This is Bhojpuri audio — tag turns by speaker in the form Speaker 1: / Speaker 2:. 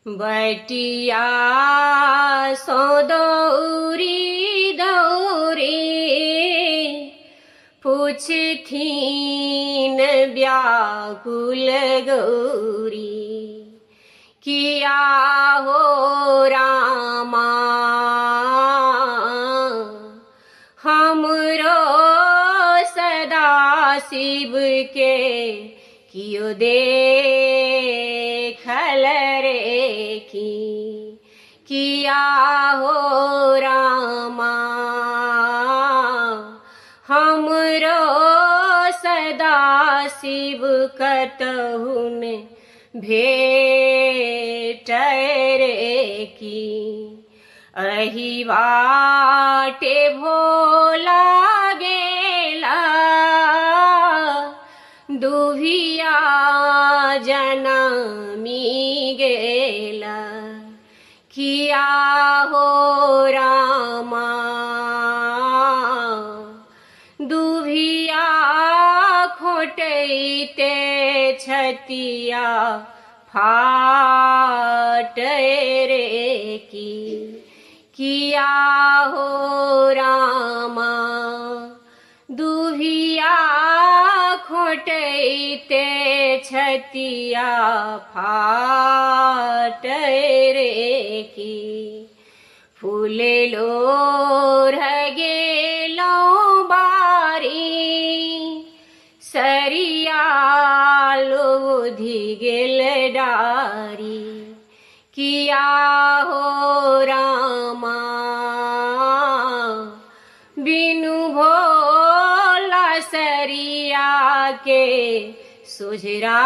Speaker 1: बटिया सो दौरी दौरी पूछथीन व्याकुल गौरी किया हो रामा हमरो सदा शिव के कियो देखल रे की किया हो रामा हमरो सदा शिव कतहुन भेट रे की अहि बाटे भोला गेला दुभिया जनमी गेला किया हो रामा दुभिया खोटैते छतिया फाट रे की किया हो रामा दुभिया खोटैते छतिया फाट रे की फूल लोढ़ गेलौं बारी सरिया लोधी गेल डारी किया हो रामा बिनु भोला सरिया के सुझरा